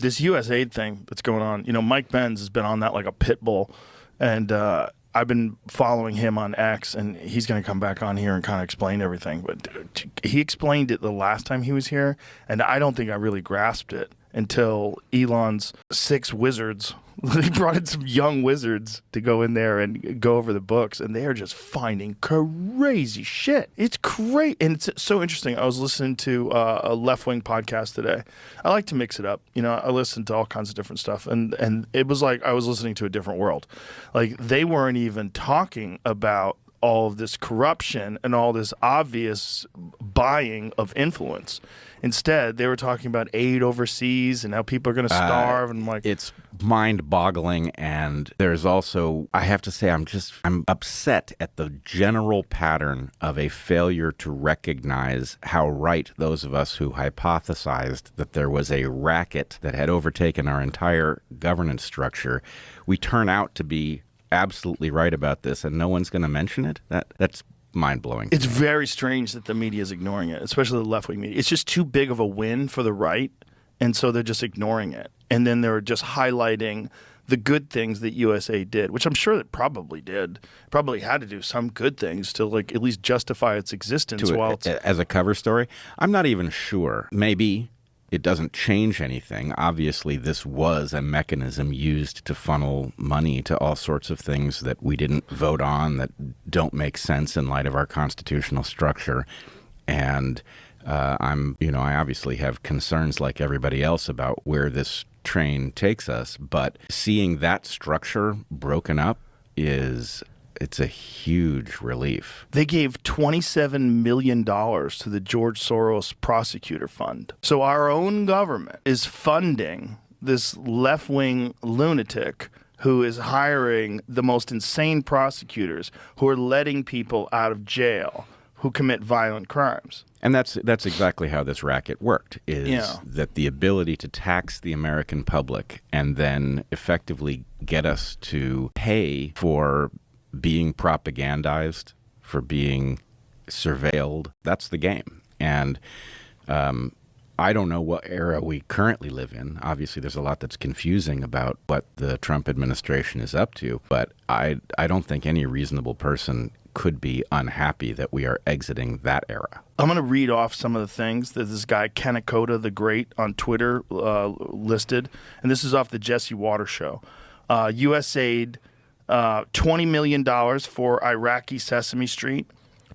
This USAID thing that's going on, Mike Benz has been on that like a pit bull, and I've been following him on X, and he's going to come back on here and kind of explain everything. But he explained it the last time he was here, and I don't think I really grasped it until Elon's 6 wizards. He brought in some young wizards to go in there and go over the books, and they are just finding crazy shit. It's great, and it's so interesting. I was listening to a left-wing podcast today. I like to mix it up. I listen to all kinds of different stuff, and it was like I was listening to a different world. Like, they weren't even talking about all of this corruption and all this obvious buying of influence. Instead, they were talking about aid overseas and how people are going to starve. And it's mind-boggling. And there's also, I have to say, I'm upset at the general pattern of a failure to recognize how right those of us who hypothesized that there was a racket that had overtaken our entire governance structure, we turn out to be absolutely right about this, and no one's going to mention it. That's mind-blowing. It's very strange that the media is ignoring it, especially the left-wing media. It's just too big of a win for the right, and so they're just ignoring it. And then they're just highlighting the good things that USAID did, which I'm sure it probably did. Probably had to do some good things to at least justify its existence. As a cover story, I'm not even sure. Maybe it doesn't change anything. Obviously, this was a mechanism used to funnel money to all sorts of things that we didn't vote on, that don't make sense in light of our constitutional structure. And I obviously have concerns like everybody else about where this train takes us. But seeing that structure broken up it's a huge relief. They gave $27 million to the George Soros Prosecutor Fund. So our own government is funding this left-wing lunatic who is hiring the most insane prosecutors who are letting people out of jail who commit violent crimes. And that's exactly how this racket worked, that the ability to tax the American public and then effectively get us to pay for being propagandized, for being surveilled. That's the game. And I don't know what era we currently live in. Obviously, there's a lot that's confusing about what the Trump administration is up to, but I don't think any reasonable person could be unhappy that we are exiting that era. I'm going to read off some of the things that this guy, Kanakota the Great, on Twitter listed, and this is off the Jesse Waters show. USAID, $20 million for Iraqi Sesame Street,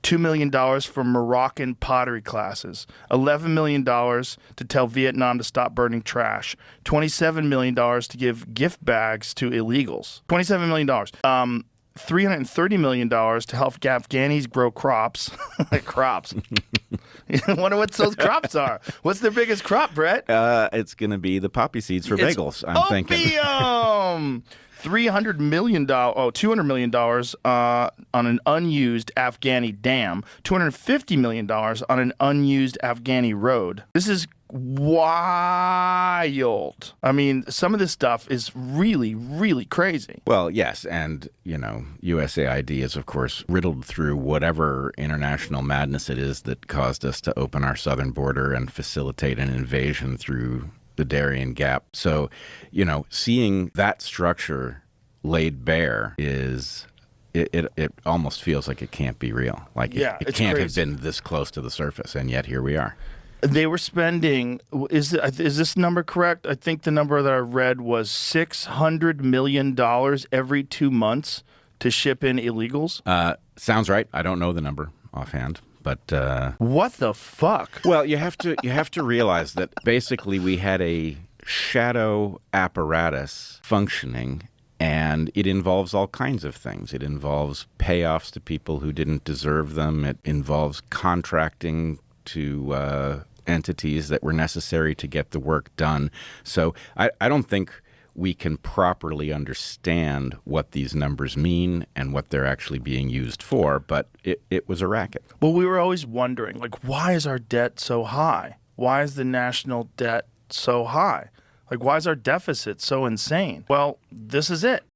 $2 million for Moroccan pottery classes, $11 million to tell Vietnam to stop burning trash, $27 million to give gift bags to illegals, $27 million. $330 million to help Afghanis grow crops. Crops. I wonder what those crops are. What's their biggest crop, Brett? It's going to be the poppy seeds for bagels, I'm thinking. $200 million on an unused Afghani dam, $250 million on an unused Afghani road. This is wild. I mean, some of this stuff is really, really crazy. Well, yes, and, USAID is, of course, riddled through whatever international madness it is that caused us to open our southern border and facilitate an invasion through the Darien Gap. So, seeing that structure laid bare is, it almost feels like it can't be real. Like it can't have been this close to the surface, and yet here we are. They were spending, is this number correct? I think the number that I read was $600 million every 2 months to ship in illegals. Sounds right. I don't know the number offhand. But what the fuck? Well, you have to realize that basically we had a shadow apparatus functioning, and it involves all kinds of things. It involves payoffs to people who didn't deserve them. It involves contracting to entities that were necessary to get the work done. So I don't think we can properly understand what these numbers mean and what they're actually being used for, but it was a racket. Well, we were always wondering, why is our debt so high? Why is the national debt so high? Why is our deficit so insane? Well, this is it.